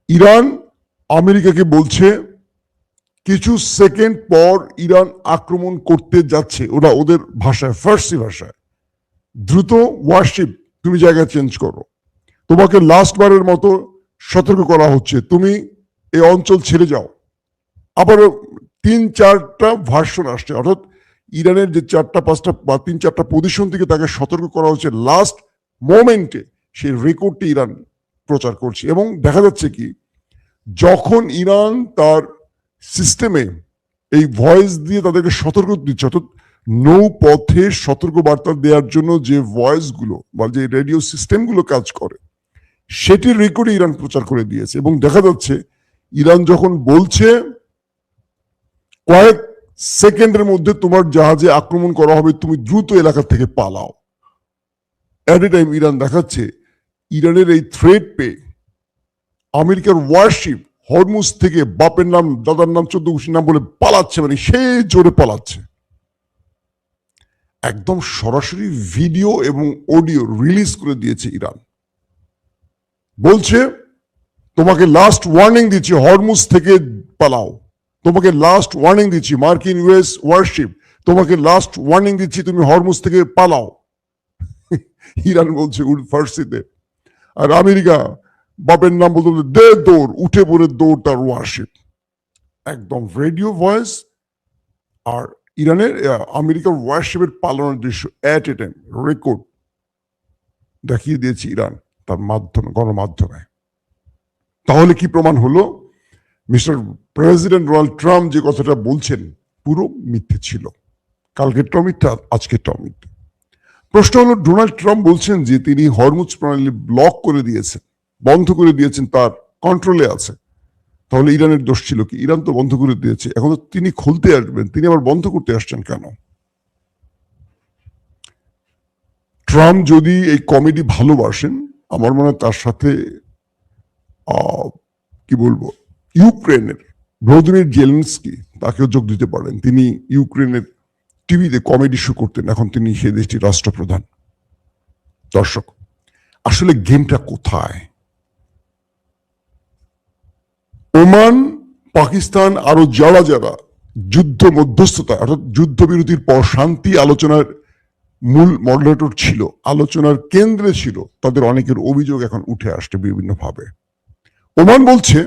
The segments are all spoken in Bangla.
ইরান আমেরিকাকে বলছে কিছু সেকেন্ড পর ইরান আক্রমণ করতে যাচ্ছে, ওরা ওদের ভাষায়, ফার্সি ভাষায়, দ্রুত ওয়ারশিপ তুমি জায়গা চেঞ্জ করো, তোমাকে লাস্ট বারের মতো সতর্ক করা হচ্ছে, তুমি এই অঞ্চল ছেড়ে যাও। আবারও 3-4টা ভার্সন আসছে, অর্থাৎ ইরানের যে 4-5টা বা 3-4টা পজিশন থেকে তাকে সতর্ক করা হচ্ছে, লাস্ট মোমেন্টে সেই রেকর্ডটি ইরান প্রচার করছে। এবং দেখা যাচ্ছে কি, যখন ইরান তার সিস্টেমে এই ভয়েস দিয়ে তাদেরকে সতর্ক দিচ্ছে, অর্থাৎ নৌপথে সতর্ক বার্তা দেওয়ার জন্য যে ভয়েসগুলো বা যে রেডিও সিস্টেমগুলো কাজ করে, সেটির রেকর্ডে ইরান প্রচার করে দিয়েছে। এবং দেখা যাচ্ছে ইরান যখন বলছে কয়েক সেকেন্ডের মধ্যে তোমার জাহাজে আক্রমণ করা হবে, তুমি দ্রুত এলাকা থেকে পালাও, এট এ টাইম ইরান দেখাচ্ছে ইরানের এই থ্রেট পেয়ে আমেরিকার ওয়ারশিপ হরমুজ থেকে বাপের নাম, দাদার নাম, 14 গোষ্ঠীর নাম বলে পালাচ্ছে, মানে সেই জোরে পালাচ্ছে। একদম সরাসরি ভিডিও এবং অডিও রিলিজ করে দিয়েছে ইরান, বলছে তোমাকে লাস্ট ওয়ার্নিং দিচ্ছি, হরমুজ থেকে পালাও, তোমাকে লাস্ট ওয়ার্নিং দিচ্ছি, মার্কিন ইউএস ওয়ারশিপ, তোমাকে লাস্ট ওয়ার্নিং দিচ্ছি, তুমি হরমুজ থেকে পালাও। ইরান বলছে ফার্সিতে, আর আমেরিকা বাপের নাম বলতে দে দৌড়, উঠে পড়ে দৌড় তার ওয়ারশিপ। একদম রেডিও ভয়েস আর ইরানের আমেরিকার ওয়ারশিপের পালানোর দৃশ্য এট এ টাইম রেকর্ড দেখিয়ে দিয়েছে ইরান তার মাধ্যমে, গণমাধ্যমে। তাহলে কি প্রমাণ হলো? মিস্টার প্রেসিডেন্ট ডোনাল্ড ট্রাম্প যে কথাটা বলছেন পুরো মিথ্যে ছিল। কালকেরটাও মিথ্যা, আজকেরটাও মিথ্যে। প্রশ্ন হলো, ডোনাল্ড ট্রাম্প বলছেন যে তিনি হরমুজ প্রণালী ব্লক করে দিয়েছেন, বন্ধ করে দিয়েছেন, তার কন্ট্রোলে আছে। তাহলে ইরানের দোষ ছিল কি? ইরান তো বন্ধ করে দিয়েছে, এখন তো তিনি খুলতে আসবেন, তিনি আবার বন্ধ করতে আসছেন কেন? ট্রাম্প যদি এই কমেডি ভালোবাসেন, আমার মনে হয় তার সাথে কি বলবো, ইউক্রেনের ভ্লাদিমির জেলেনস্কি তাকেও যোগ দিতে পারেন। তিনি ইউক্রেনের টিভিতে কমেডি শো করতেন, এখন তিনি সেই দেশটির রাষ্ট্রপ্রধান। দর্শক, আসলে গেমটা কোথায়? ওমান, পাকিস্তান, আরো যারা যারা যুদ্ধ মধ্যস্থতা অর্থাৎ যুদ্ধবিরতির পর শান্তি আলোচনার মূল মডারেটর ছিল, আলোচনার কেন্দ্রে ছিল, তাদের অনেকের অভিযোগ এখন উঠে আসছে বিভিন্ন ভাবে। ওমান বলছে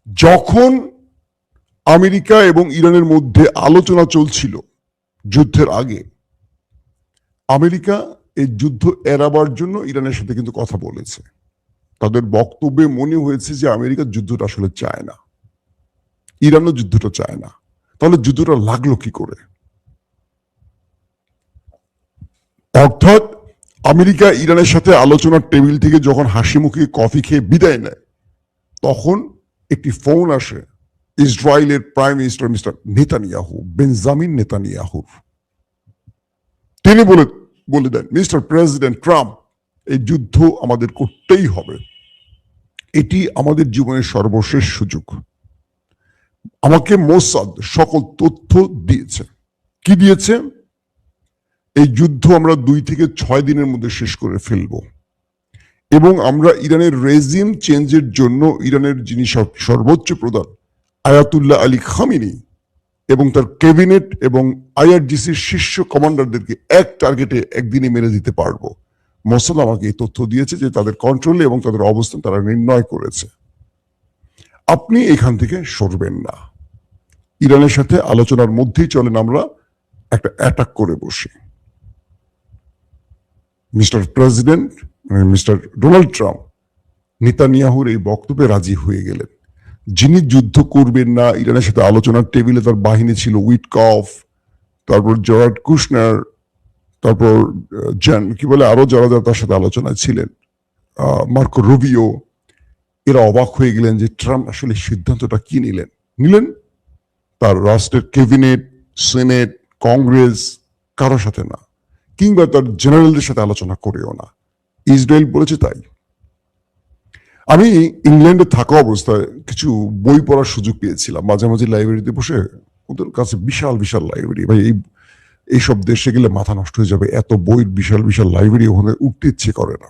যখন আমেরিকা এবং ইরানের মধ্যে আলোচনা চলছিল যুদ্ধের আগে, আমেরিকা এই যুদ্ধ এড়াবার জন্য ইরানের সাথে কিন্তু কথা বলেছে। তাদের বক্তব্যে মনে হয়েছে যে আমেরিকা যুদ্ধটা আসলে চায় না, ইরানও যুদ্ধটা চায় না। তাহলে যুদ্ধটা লাগলো কি করে? অর্থাৎ আমেরিকা ইরানের সাথে আলোচনার টেবিল থেকে যখন হাসি মুখে কফি খেয়ে বিদায় নেয়, তখন একটি ফোন আসে ইসরায়েলের prime minister mister Netanyahu, Benjamin নেতানিয়াহুর। তিনি বলে দেন, মিস্টার প্রেসিডেন্ট ট্রাম্প, এই যুদ্ধ আমাদের করতেই হবে, এটি আমাদের জীবনের সর্বশেষ সুযোগ। আমাকে মোসাদ সকল তথ্য দিয়েছে। কি দিয়েছে? এই যুদ্ধ আমরা 2 থেকে 6 দিনের মধ্যে শেষ করে ফেলবো, এবং আমরা ইরানের রেজিম চেঞ্জের জন্য ইরানের যিনি সর্বোচ্চ প্রধান আয়াতুল্লাহ আলী খামিনি এবং তার ক্যাবিনেট এবং আইআরজিসির শীর্ষ কমান্ডারদেরকে এক টার্গেটে একদিনে মেরে দিতে পারবো। মোসাদ আমাকে এই তথ্য দিয়েছে যে তাদের কন্ট্রোলে এবং তাদের অবস্থান তারা নির্ণয় করেছে। আপনি এখান থেকে সরবেন না, ইরানের সাথে আলোচনার মধ্যেই চলেন আমরা একটা অ্যাটাক করে বসি। Mister president mister Donald Trump নেতানিয়াহুর এই বক্তব্যে রাজি হয়ে গেলেন। যিনি যুদ্ধ করবেন না, ইরানের সাথে আলোচনার টেবিলে তার বাহিনী ছিল উইটকফ, তারপর জরার্ড কুশনার, তারপর কি বলে আরো যারা যারা তার সাথে আলোচনায় ছিলেন, মার্কো রুবিও, এরা অবাক হয়ে গেলেন যে ট্রাম্প আসলে সিদ্ধান্তটা কি নিলেন তার রাষ্ট্রের ক্যাবিনেট, সেনেট, কংগ্রেস কারোর সাথে না, কিংবা তার জেনারেলদের সাথে আলোচনা করেও না, ইসরায়েল বলেছে তাই। আমি ইংল্যান্ডে থাকা অবস্থায় কিছু বই পড়ার সুযোগ পেয়েছিলাম, মাঝে মাঝে লাইব্রেরিতে বসে, ওদের কাছে বিশাল বিশাল লাইব্রেরি, ভাই এইসব দেশে গেলে মাথা নষ্ট হয়ে যাবে, এত বইয়ের বিশাল বিশাল লাইব্রেরি, ওখানে উঠতে ইচ্ছে করে না।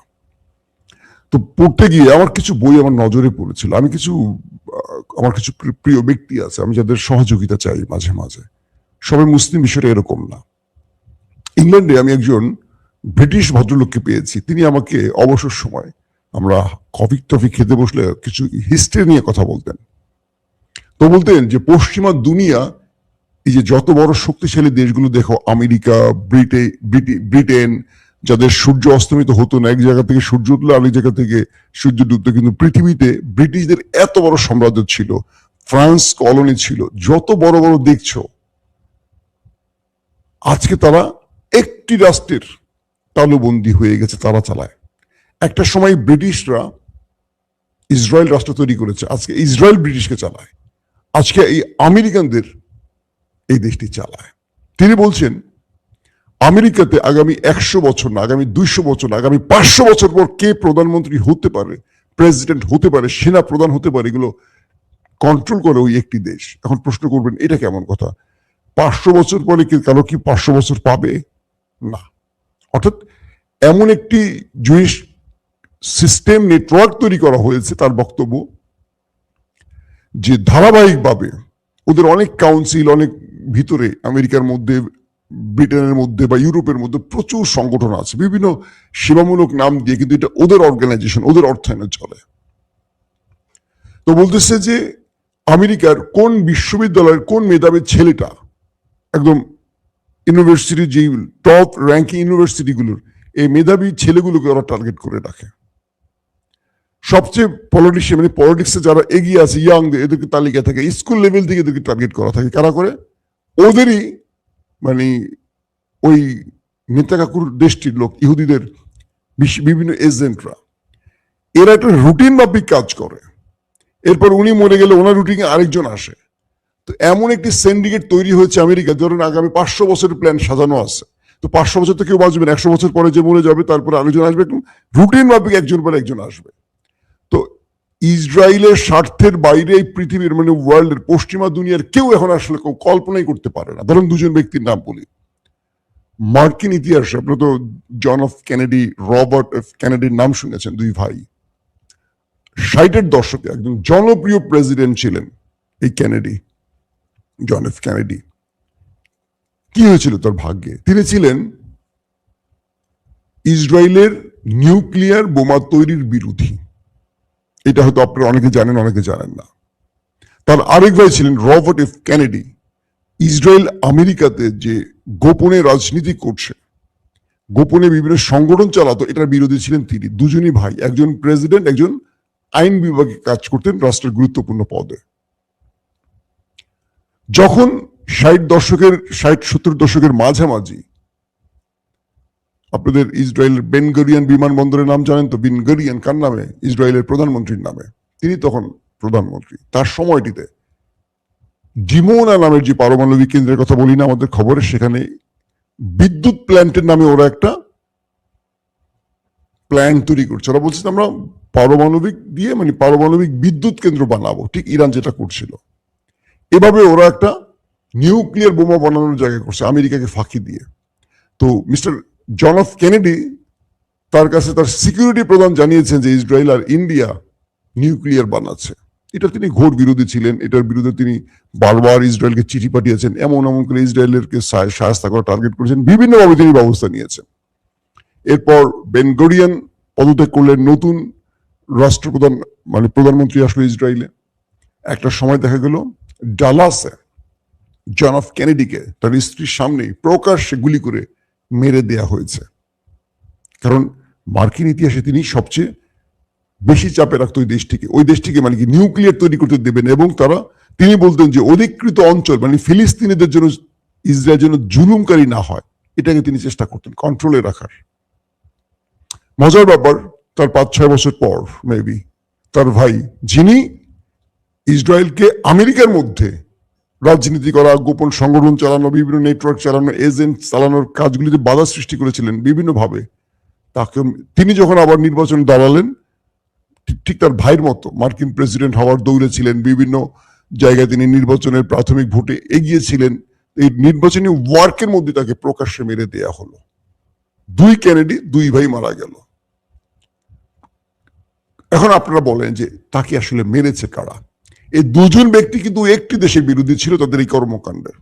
তো পড়তে গিয়ে আমার কিছু বই আমার নজরে পড়েছিল। আমি কিছু আমার কিছু প্রিয় ব্যক্তি আছে আমি যাদের সহযোগিতা চাই মাঝে মাঝে। সবাই মুসলিম বিষয়টা এরকম না। ইংল্যান্ডে আমি একজন ব্রিটিশ ভদ্রলোককে পেয়েছি, তিনি আমাকে অবসর সময় আমরা কফি টফি খেতে বসলে কিছু হিস্ট্রি নিয়ে কথা বলতেন। তো বলতেন যে পশ্চিমা দুনিয়া, এই যে যত বড় শক্তিশালী দেশগুলো দেখো, আমেরিকা, ব্রিটেন, যাদের সূর্য অস্তমিত হতো না, এক জায়গা থেকে সূর্য উঠলো আরেক জায়গা থেকে সূর্য ডুবতো, কিন্তু পৃথিবীতে ব্রিটিশদের এত বড় সাম্রাজ্য ছিল, ফ্রান্স কলোনি ছিল, যত বড় বড় দেখছো, আজকে তারা একটি রাষ্ট্রের তালুবন্দী হয়ে গেছে, তারা চালায়। একটা সময় ব্রিটিশরা ইসরায়েল রাষ্ট্র তৈরি করেছে, আজকে ইসরায়েল ব্রিটিশকে চালায়। আজকে এই আমেরিকানদের এই দেশটি চালায়। তিনি বলছেন আমেরিকাতে আগামী 100 বছর না, আগামী 200 বছর না, আগামী 500 বছর পর কে প্রধানমন্ত্রী হতে পারে, প্রেসিডেন্ট হতে পারে, সেনা প্রধান হতে পারে, এগুলো কন্ট্রোল করে ওই একটি দেশ। এখন প্রশ্ন করবেন এটা কেমন কথা? 500 বছর পরে কি কারো কি 500 বছর পাবে? না। অর্থাৎ এমন একটি জুইশ সিস্টেম নেটওয়ার্ক তৈরি করা হয়েছে, তার বক্তব্য যে ধারাবাহিকভাবে ওদের অনেক কাউন্সিল, অনেক ভিতরে আমেরিকার মধ্যে, ব্রিটেনের মধ্যে বা ইউরোপের মধ্যে প্রচুর সংগঠন আছে বিভিন্ন সেবামূলক নাম দিয়ে, কিন্তু এটা ওদের অর্গানাইজেশন, ওদের অর্থায়নে চলে। তো বলতেছে যে আমেরিকার কোন বিশ্ববিদ্যালয়ের কোন মেধাবী ছেলেটা একদম ইউনিভার্সিটি, যে টপ র্যাঙ্কিং ইউনিভার্সিটিগুলোর এই মেধাবী ছেলেগুলোকে ওরা টার্গেট করে রাখে। সবচেয়ে পলিটিশিয়ান মানে পলিটিক্সে যারা এগিয়ে আছে, ইয়াং, এদেরকে তালিকা থাকে, স্কুল লেভেল থেকে এদেরকে টার্গেট করা থাকে। কারা করে? ওদেরই মানে ওই নেতা কাকুর দেশটির লোক, ইহুদিদের বিভিন্ন এজেন্টরা, এরা একটা রুটিন মাফিক কাজ করে। এরপর উনি মরে গেলে ওনার রুটিনে আরেকজন আসে। তো এমন একটি সিন্ডিকেট তৈরি হয়েছে আমেরিকা, ধরুন আগামী 500 বছরের প্ল্যান সাজানো আছে। তো 500 বছর তো কেউ বাঁচবেন, 100 বছর পরে যে মরে যাবে তারপরে আরেকজন আসবে, রুটিন মাফিক একজন পরে একজন আসবে। তো ইসরায়েলের স্বার্থের বাইরে এই পৃথিবীর মানে ওয়ার্ল্ডের পশ্চিমা দুনিয়ার কেউ এখন আসলে কেউ কল্পনাই করতে পারে না। ধরুন দুজন ব্যক্তির নাম বলি। মার্কিন ইতিহাসে আপনারা তো John F Kennedy, Robert F কেনেডির নাম শুনেছেন, দুই ভাই। 60-এর দশকে একজন জনপ্রিয় প্রেসিডেন্ট ছিলেন এই কেনেডি, জন এফ কেনেডি। কি হয়েছিল তার ভাগ্যে? তিনি ছিলেন ইসরায়েলের নিউক্লিয়ার বোমা তৈরির বিরোধী। এটা হয়তো আপনারা অনেকে জানেন, অনেকে জানেন না। তার আরেক ভাই ছিলেন রবার্ট এফ কেনেডি। ইসরায়েল আমেরিকাতে যে গোপনে রাজনীতি করছে, গোপনে বিভিন্ন সংগঠন চালাতো, এটার বিরোধী ছিলেন তিনি। দুজনই ভাই, একজন প্রেসিডেন্ট, একজন আইন বিভাগে কাজ করতেন রাষ্ট্রের গুরুত্বপূর্ণ পদে। যখন 60-70 দশকের মাঝামাঝি, আপনাদের ইসরায়েলের বেন গরিয়ান বিমানবন্দরের নাম জানেন তো? বেন গরিয়ান কার নামে? ইসরায়েলের প্রধানমন্ত্রীর নামে। তিনি তখন প্রধানমন্ত্রী। তার সময়টিতে ডিমোনা নামের যে পারমাণবিক কেন্দ্রের কথা বলি না আমাদের খবরে, সেখানে বিদ্যুৎ প্ল্যান্টের নামে ওরা একটা প্ল্যান্ট তৈরি করছে। ওরা বলছে আমরা পারমাণবিক দিয়ে মানে পারমাণবিক বিদ্যুৎ কেন্দ্র বানাবো, ঠিক ইরান যেটা করছিল। এভাবে ওরা একটা নিউক্লিয়ার বোমা বানানোর জায়গা করছে আমেরিকাকে ফাঁকি দিয়ে। তো মিস্টার জন এফ কেনেডি তার কাছে তার সিকিউরিটি প্রধান জানিয়েছেন যে ইসরায়েল আর ইন্ডিয়া নিউক্লিয়ার বানাচ্ছে। এটা তিনি ঘোর বিরোধী ছিলেন। এটার বিরুদ্ধে তিনি বারবার ইসরায়েলকে চিঠি পাঠিয়েছেন, এমন করে ইসরায়েলের সাহায্য করা টার্গেট করেছেন, বিভিন্নভাবে তিনি ব্যবস্থা নিয়েছেন। এরপর বেন গরিয়ান পদত্যাগ করলেন, নতুন রাষ্ট্রপ্রধান মানে প্রধানমন্ত্রী আসলো ইসরায়েলে। একটা সময় দেখা গেল ডালাসে জন এফ কেনেডিকে তার স্ত্রীর সামনে প্রকাশ্যে গুলি করে মেরে দেয়া হয়েছে। কারণ মার্কিন ইতিহাসে তিনি সবচেয়ে বেশি চাপে রাখতো ওই দেশটিকে মানে কি নিউক্লিয়ার তৈরি করতে দেবেন। এবং তিনি বলতেন যে অধিকৃত অঞ্চল মানে ফিলিস্তিনিদের জন্য ইসরায়েল যেন জুলুমকারী না হয়, এটাকে তিনি চেষ্টা করতেন কন্ট্রোলে রাখার। মজার ব্যাপার, তার 5-6 বছর পর মেবি তার ভাই, যিনি ইসরায়েলকে আমেরিকার মধ্যে রাজনীতি করা, গোপন সংগঠন চালানো, বিভিন্ন নেটওয়ার্ক চালানো, এজেন্ট চালানোর কাজগুলিতে বাধা সৃষ্টি করেছিলেন বিভিন্নভাবে, তিনি যখন আবার নির্বাচনে দাঁড়ালেন, ঠিক তার ভাইয়ের মতো মার্কিন প্রেসিডেন্ট হওয়ার দৌড়ে ছিলেন। বিভিন্ন জায়গায় তিনি নির্বাচনের প্রাথমিক ভোটে এগিয়েছিলেন। এই নির্বাচনী ওয়ার্কের মধ্যে তাকে প্রকাশ্যে মেরে দেয়া হলো। দুই কেনেডি, দুই ভাই মারা গেল। এখন আপনারা বলেন যে তাকে আসলে মেরেছে কারা? এই দুজন ব্যক্তি কিন্তু একটি দেশের বিরোধী ছিল তাদের এই কর্মকাণ্ডের।